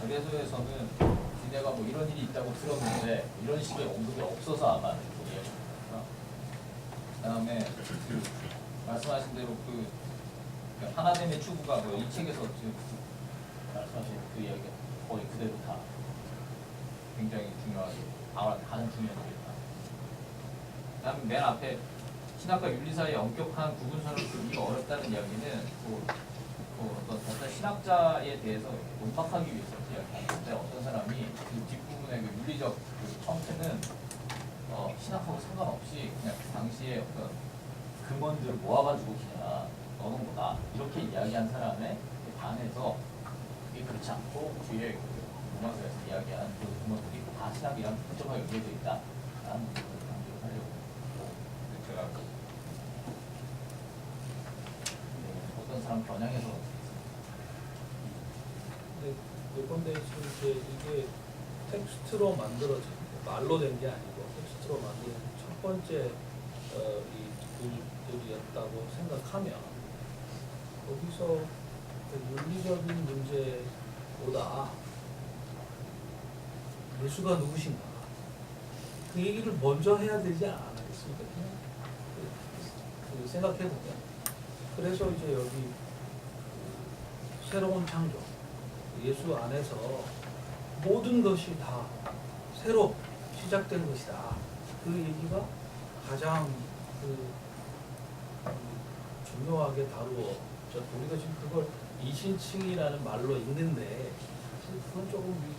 의뢰소에서는 니네가 뭐 이런 일이 있다고 들었는데 이런 식의 언급이 없어서 아마 그다음에 그 말씀하신 대로 그 하나됨의 추구가 이 책에서 지금 말씀하신 그 이야기가 거의 그대로 다 굉장히 중요하게 가장 중요한 얘기다. 그다음에 맨 앞에 신학과 윤리 사이의 엄격한 구분선을 두기가 어렵다는 이야기는 어떤 신학자에 대해서 논박하기 위해서 이야기하는데 어떤 사람이 그 뒷부분의 그 윤리적 그 청태는 신학하고 상관없이 그냥 그 당시에 어떤 근원들을 모아가지고 그냥 넣는 거다 이렇게 이야기한 사람에 반해서 그게 그렇지 않고 뒤에 로마서에서 이야기한 그 근원들이 다 신학이랑 특정하게 연결되어 있다라는 부분을 강조를 하려고 제가 어떤 사람 겨냥해서 예컨대 지금 이게 텍스트로 만들어진 말로 된 게 아니고 텍스트로 만든 첫 번째 이 글들이었다고 생각하면 거기서 그 윤리적인 문제보다 예수가 누구신가 그 얘기를 먼저 해야 되지 않았겠습니까? 생각해 보면 그래서 이제 여기 새로운 창조 예수 안에서 모든 것이 다 새로 시작된 것이다. 그 얘기가 가장 중요하게 다루어져 우리가 지금 그걸 이신칭이라는 말로 읽는데 그건 조금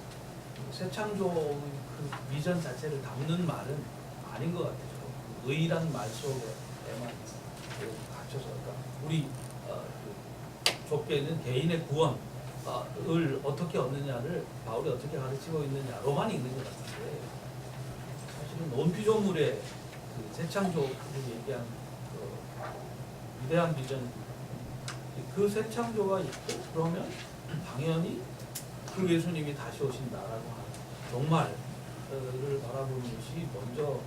새 창조의 그 비전 자체를 담는 말은 아닌 것 같아요. 의란 말 속에만 갇혀서 그러니까 우리 좁게는 개인의 구원을 어떻게 얻느냐를 바울이 어떻게 가르치고 있느냐로만 읽는 것 같은데 사실은 논피조물의 그 새창조를 얘기한 그 위대한 비전 그 새창조가 있고 그러면 당연히 그 예수님이 다시 오신다라고 하는 종말을 바라보는 것이 먼저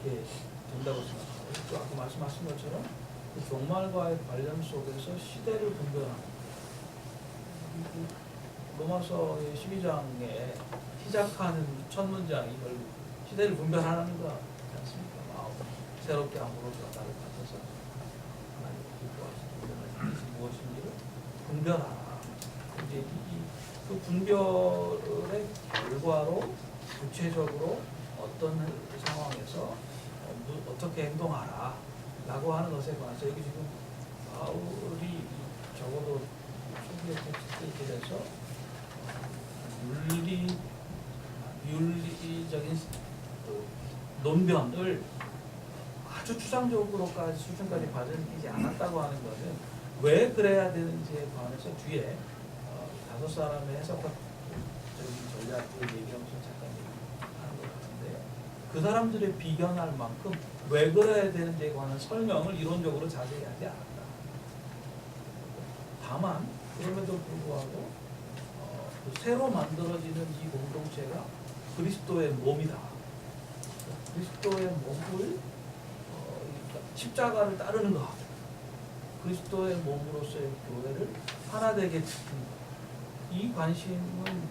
이렇게 된다고 생각하고 또 아까 말씀하신 것처럼 그 종말과의 관련 속에서 시대를 분별하는 로마서의 12장에 시작하는 첫 문장이 결국 시대를 분별하는 거 같지 않습니까? 새롭게 아무로도 나를 받아서 하나님을 기뻐하시는 것이 무엇인지를 분별하라. 이제 그 분별의 결과로 구체적으로 어떤 상황에서 어떻게 행동하라 라고 하는 것에 관해서 여기 지금 바울이 적어도 초기의 텍스트에 대해서 윤리적인 논변을 아주 추상적으로까지 수준까지 받아들이지 않았다고 하는 것은 왜 그래야 되는지에 관해서 뒤에 다섯 사람의 해석학적인 전략을 얘기하면서 잠깐 얘기하는 것 같은데 그 사람들의 비견할 만큼 왜 그래야 되는지에 관한 설명을 이론적으로 자세히 하지 않았다. 다만 그럼에도 불구하고 새로 만들어지는 이 공동체가 그리스도의 몸이다. 그리스도의 몸을 십자가를 따르는 것, 그리스도의 몸으로서의 교회를 하나 되게 지키는 것. 이 관심은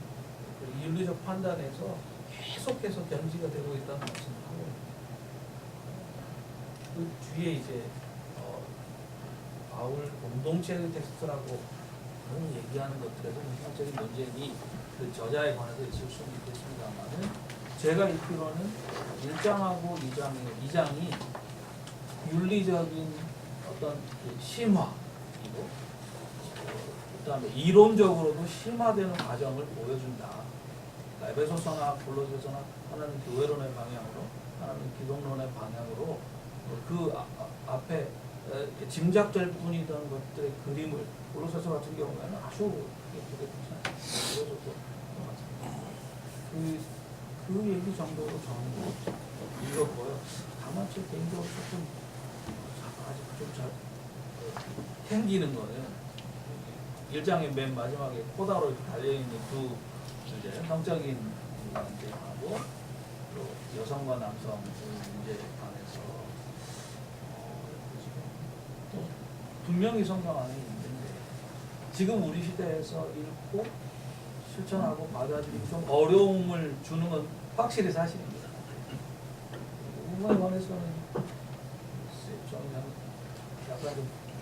윤리적 판단에서 계속해서 견지가 되고 있다는 말씀을 하고 그 뒤에 이제 바울 공동체의 텍스트라고 얘기하는 것들에서 문학적인 논쟁이 그 저자에 관해서 있을 수는 있겠습니다만은 제가 읽기로는 1장하고 2장이 윤리적인 어떤 심화이고 그다음에 이론적으로도 심화되는 과정을 보여준다. 에베소서나 골로새서나 하나는 교회론의 방향으로 하나는 기독론의 방향으로 그 앞에 짐작될 뿐이던 것들의 그림을 골로새서 같은 경우에는 아주 예쁘게 보여줬고 그 얘기 정도로 저는 읽었고요. 다만 제 개인적으로 조금 아직 좀 잘 땡기는 거는 1장의 맨 마지막에 코다로 달려있는 두 주제, 성적인 문제하고 또 여성과 남성 문제에 관해서 또 분명히 성경 안에 있는데 지금 우리 시대에서 읽고 실천하고 받아들이기 좀 어려움을 주는 건 확실히 사실입니다. 그거에 관해서는 좀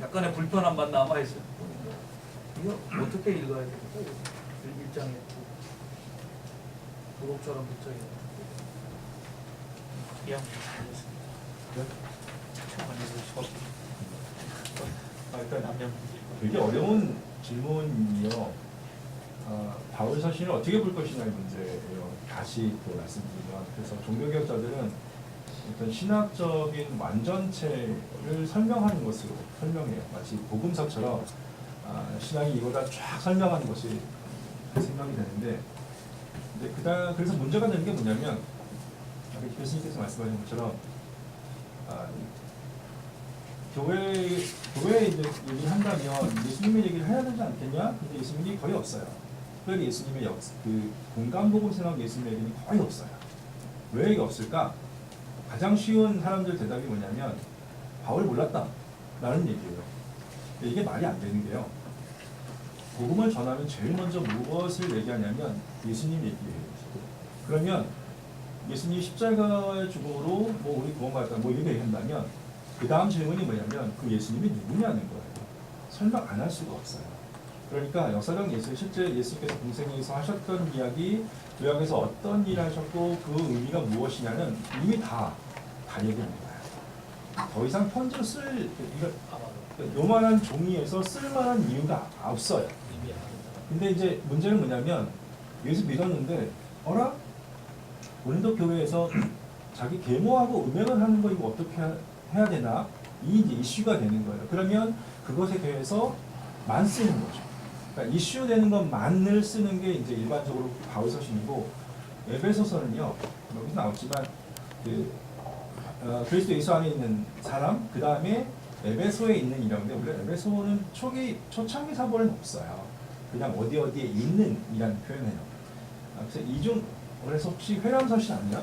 약간의 불편함만 남아있을 뿐인데 이거 어떻게 읽어야 될까요? 1장에 부록처럼 붙어있는 이해하면 잘했습니다. 네? 많이 해주시고 일단 남녀 되게 어려운 질문이요. 바울 서신을 어떻게 볼 것이냐의 문제예요. 다시 또 말씀드리면, 그래서 종교개혁자들은 어떤 신학적인 완전체를 설명하는 것으로 설명해요. 마치 복음서처럼 신앙이 이거다 쫙 설명하는 것이 생각이 되는데, 근데 그래서 문제가 되는 게 뭐냐면, 아까 교수님께서 말씀하신 것처럼 교회 이제 얘기한다면 예수님의 얘기를 해야 되지 않겠냐? 근데 예수님이 거의 없어요. 특별히 예수님의 그 공간복음 생각 예수님의 얘기는 거의 없어요. 왜 이게 없을까? 가장 쉬운 사람들 대답이 뭐냐면 바울 몰랐다 라는 얘기예요. 이게 말이 안 되는 게요. 복음을 전하면 제일 먼저 무엇을 얘기하냐면 예수님 얘기예요. 그러면 예수님 십자가의 죽음으로 뭐 우리 구원받았다 뭐 이렇게 얘기한다면 그 다음 질문이 뭐냐면 그 예수님이 누구냐는 거예요. 설명 안 할 수가 없어요. 그러니까 역사적 예수, 실제 예수님께서 공생에서 하셨던 이야기, 구약에서 어떤 일을 하셨고 그 의미가 무엇이냐는 이미 다 얘기합니다. 더 이상 편지를 요만한 종이에서 쓸만한 이유가 없어요. 근데 이제 문제는 뭐냐면 예수 믿었는데 어라? 고린도 교회에서 자기 계모하고 음행을 하는 거 이거 어떻게 해야 되나? 이 이제 이슈가 되는 거예요. 그러면 그것에 대해서 만 쓰는 거죠. 그러니까 이슈 되는 것만을 쓰는 게 이제 일반적으로 바울 서신이고, 에베소서는요 여기 나왔지만 그리스도 예수 안에 있는 사람, 그 다음에 에베소에 있는 이라는데 원래 에베소는 초창기 사본은 없어요. 그냥 어디에 있는 이라는 표현해요. 그래서 그래서 혹시 회람서신 아니야?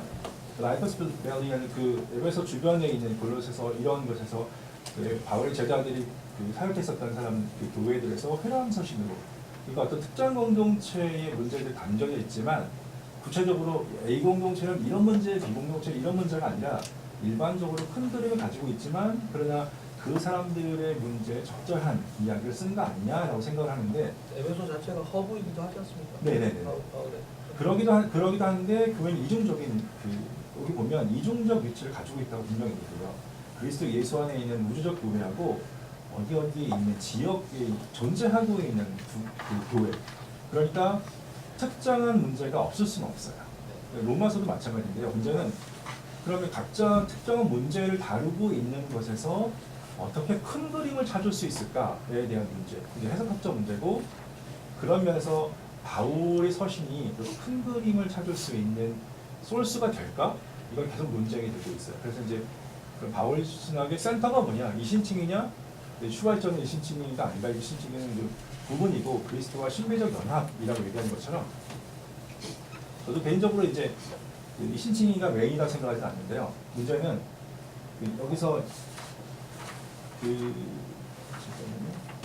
라이퍼스필드 밸리라는 그 에베소 주변에 있는 골로새서 이런 곳에서 바울의 제자들이 사역했었던 사람 교회들에서 회람서신으로, 그러니까 어떤 특정 공동체의 문제들이 담겨져 있지만 구체적으로 A 공동체는 이런 문제, B 공동체 이런 문제가 아니라 일반적으로 큰 그림을 가지고 있지만 그러나 그 사람들의 문제에 적절한 이야기를 쓴 거 아니냐라고 생각을 하는데, 에베소 자체가 허브이기도 하지 않습니까? 네네네. 그러기도 하는데 교회는 이중적인 여기 보면 이중적 위치를 가지고 있다고 분명히 얘기해요. 그리스도 예수 안에 있는 우주적 교회하고 어디에 있는 지역에 존재하고 있는 그 교회. 그러니까 특정한 문제가 없을 수는 없어요. 로마서도 마찬가지인데요. 문제는 그러면 각자 특정한 문제를 다루고 있는 것에서 어떻게 큰 그림을 찾을 수 있을까에 대한 문제. 이게 해석학적 문제고, 그런 면에서 바울의 서신이 큰 그림을 찾을 수 있는 소스가 될까? 이건 계속 논쟁이 되고 있어요. 그래서 이제 바울 신학의 센터가 뭐냐? 이신칭이냐? 슈발점의 이신칭이가 아니라 이신칭은 부분이고 그리스도와 신비적 연합이라고 얘기하는 것처럼, 저도 개인적으로 이제 이신칭이가 메인이라고 생각하지 않는데요. 문제는 여기서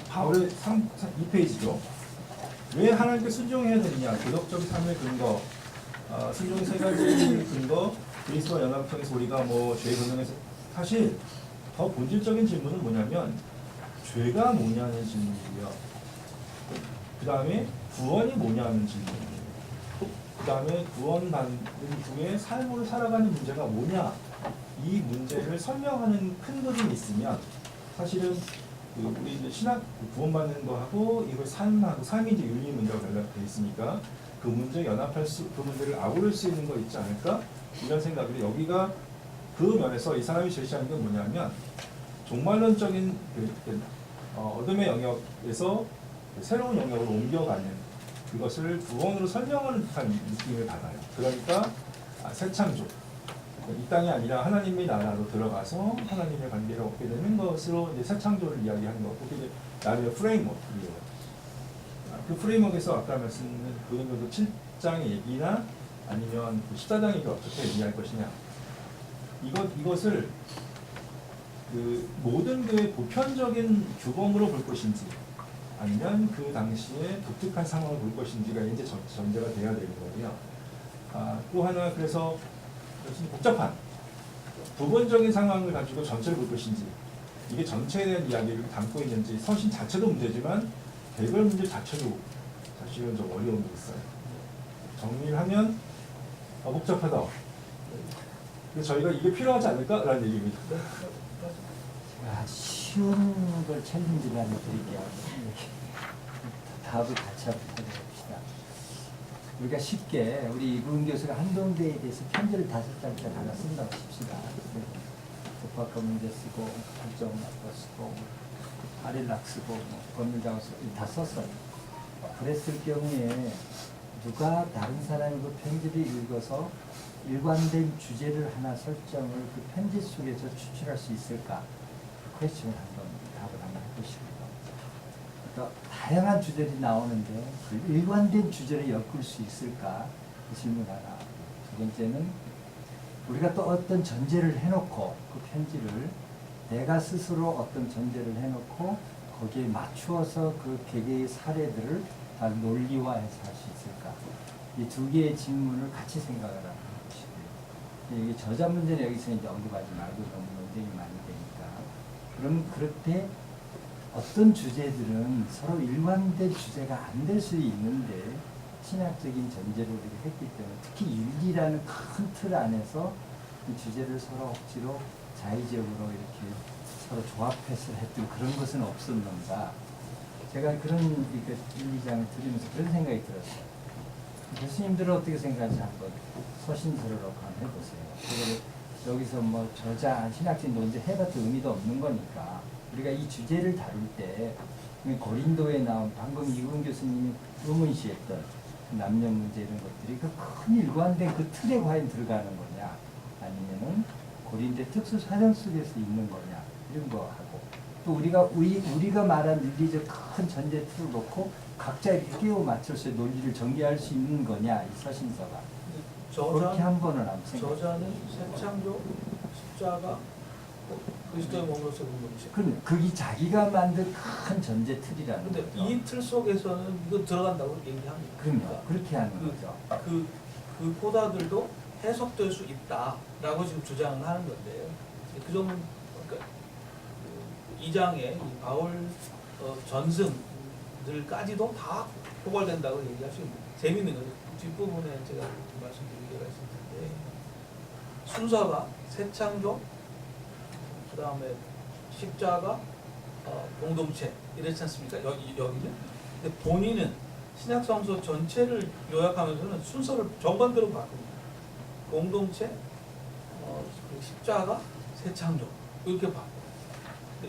바울의 2페이지죠. 왜 하나님께 순종해야 되느냐? 도덕적 삶의 근거, 순종의 세 가지 근거, 그리스도와 연합을 통해서 우리가 죄 변명해서, 사실 더 본질적인 질문은 뭐냐면 죄가 뭐냐는 질문이고요. 그 다음에 구원이 뭐냐는 질문이에요. 그 다음에 구원받은 후에 삶으로 살아가는 문제가 뭐냐? 이 문제를 설명하는 큰 그림이 있으면 사실은 우리 이제 신학 구원받는 거하고 이걸 삶이 이제 윤리 문제가 연락돼 있으니까 그 문제 연합할 그 문제를 아우를 수 있는 거 있지 않을까? 이런 생각을, 여기가 그 면에서 이 사람이 제시하는 게 뭐냐면 종말론적인 어둠의 영역에서 새로운 영역으로 옮겨가는 그것을 구원으로 설명하는 듯한 느낌을 받아요. 그러니까 새 창조, 이 땅이 아니라 하나님의 나라로 들어가서 하나님의 관계를 얻게 되는 것으로 이제 새 창조를 이야기하는 거고, 그게 나름의 프레임워크이에요. 그 프레임워크에서 아까 말씀드린 그 7장의 얘기나 아니면 14장의 얘기를 어떻게 이해할 것이냐, 이것을 모든 교회 보편적인 규범으로 볼 것인지, 아니면 그 당시에 독특한 상황을 볼 것인지가 이제 전제가 돼야 되는 거고요. 또 하나 그래서 복잡한 부분적인 상황을 가지고 전체를 볼 것인지 이게 전체에 대한 이야기를 담고 있는지 서신 자체도 문제지만 개별 문제 자체도 사실은 좀 어려움이 있어요. 정리를 하면 복잡하다. 그래서 저희가 이게 필요하지 않을까라는 얘기입니다. 제가 쉬운 걸 챌린지를 하나 드릴게요. 답을 같이 한번 해봅시다. 우리가 쉽게 우리 이분 교수가 한동대에 대해서 편지를 5장짜리 하나 쓴다고 칩시다. 법학과 문제 쓰고 국정학과 쓰고 아릴락 쓰고 법률자고 쓰고 다 썼어요. 그랬을 경우에 누가 다른 사람이 그 편지를 읽어서 일관된 주제를 하나 설정을 그 편지 속에서 추출할 수 있을까? 퀘스천을 한번 답을 한번 해보시고요. 그러니까 다양한 주제들이 나오는데 그 일관된 주제를 엮을 수 있을까? 그 질문 하나. 두 번째는 우리가 또 어떤 전제를 해놓고 그 편지를 내가 스스로 어떤 전제를 해놓고 거기에 맞추어서 그 개개의 사례들을 다 논리화해서 할 수 있을까? 이 두 개의 질문을 같이 생각을 하는 것이고요. 이게 저자 문제는 여기서 이제 언급하지 말고 너무 논쟁이 많이 되니까. 그럼 그럴 때 어떤 주제들은 서로 일관된 주제가 안 될 수 있는데 신학적인 전제로 우리가 했기 때문에 특히 윤리라는 큰 틀 안에서 이 주제를 서로 억지로 자의적으로 이렇게 서로 조합해서 했던 그런 것은 없었는가. 제가 그런 1, 2장을 들으면서 그런 생각이 들었어요. 교수님들은 어떻게 생각하는지 한번 서신서를 놓고 한번 해보세요. 그거를 여기서 뭐 저자, 신학적인 논제 해봤자 의미도 없는 거니까 우리가 이 주제를 다룰 때 고린도에 나온 방금 이훈 교수님이 의문시했던 남녀 문제 이런 것들이 그 큰 일관된 그 틀에 과연 들어가는 거냐 아니면은 고린도 특수 사정 속에서 있는 거냐 이런 거 하고 또 우리가 말한 윤리적 큰 전제 틀을 놓고 각자 이렇게 끼워 맞춰서 논리를 전개할 수 있는 거냐 이 서신서가 그렇게 한 번은 안 생각. 저자는 새창조, 십자가, 그리스도의 몸으로서 공동체. 그게 자기가 만든 큰 전제 틀이라는 근데 거죠. 이 틀 속에서는 이거 들어간다고 얘기합니다. 그럼요. 그렇게 하는 그, 거죠. 그 포다들도 해석될 수 있다라고 지금 주장을 하는 건데요. 그 점은 그러니까 그 2장의 바울 전승들까지도 다 포괄된다고 얘기할 수 있는 재미있는 거죠. 뒷부분에 제가 말씀드리기가 있을 텐데 순서가 새창조, 그 다음에 십자가, 공동체 이랬지 않습니까? 여기는. 근데 본인은 신약성서 전체를 요약하면서는 순서를 정반대로 바꿉니다. 공동체, 십자가, 새창조 이렇게 바꿔요.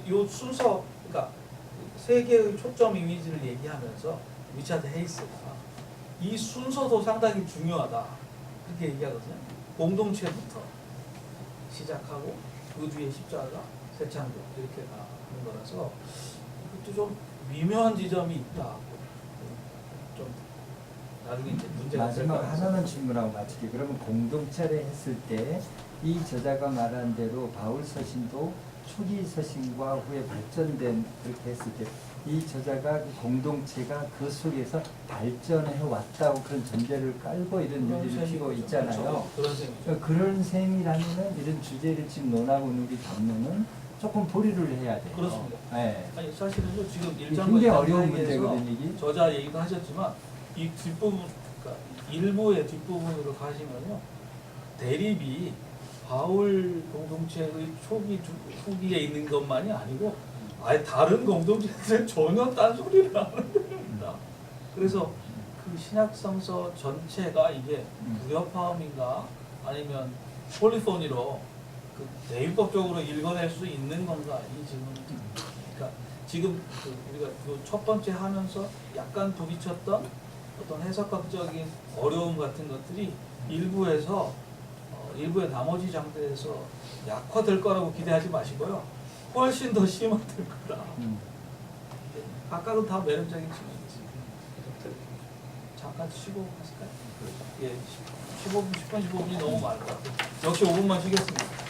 이 순서, 그러니까 세 개의 초점 이미지를 얘기하면서 리차드 헤이스가 이 순서도 상당히 중요하다 그렇게 얘기하거든요. 공동체부터 시작하고 그 뒤에 십자가, 새창조 이렇게 가는 거라서 이것도 좀 미묘한 지점이 있다. 좀 나중에 이제 문제가 마지막 하나만 질문하고 마치게. 그러면 공동체를 했을 때 이 저자가 말한 대로 바울 서신도 초기 서신과 후에 발전된 그렇게 했을 때 이 저자가 그 공동체가 그 속에서 발전해 왔다고 그런 전제를 깔고 이런 윤리를 피고 있잖아요. 그런 셈이죠. 그러니까 그런 셈이라면은 이런 주제를 지금 논하고 있는 우리 담론은 조금 보류를 해야 돼요. 그렇습니다. 네. 아니 사실은요 지금 굉장히 어려운 문제거든요, 문제에서 이게. 저자 얘기도 하셨지만 이 뒷부분, 그러니까 일부의 뒷부분으로 가시면요 대립이 바울 공동체의 후기에 있는 것만이 아니고 아예 다른 공동체들은 전혀 딴 소리를 하는 겁니다. 그래서 그 신약성서 전체가 이게 무협화음인가 아니면 폴리포니로 그 대입법적으로 읽어낼 수 있는 건가 이 질문이 듭니다. 그러니까 지금 그 우리가 그 첫 번째 하면서 약간 부딪혔던 어떤 해석학적인 어려움 같은 것들이 일부에서 일부의 나머지 장대에서 약화될 거라고 기대하지 마시고요. 훨씬 더 심화될 거라. 각각은 다 매력적인 측면이지. 잠깐 쉬고 갔을까요? 예, 15분, 10분, 15분이 너무 많을 것 같아요. 역시 5분만 쉬겠습니다.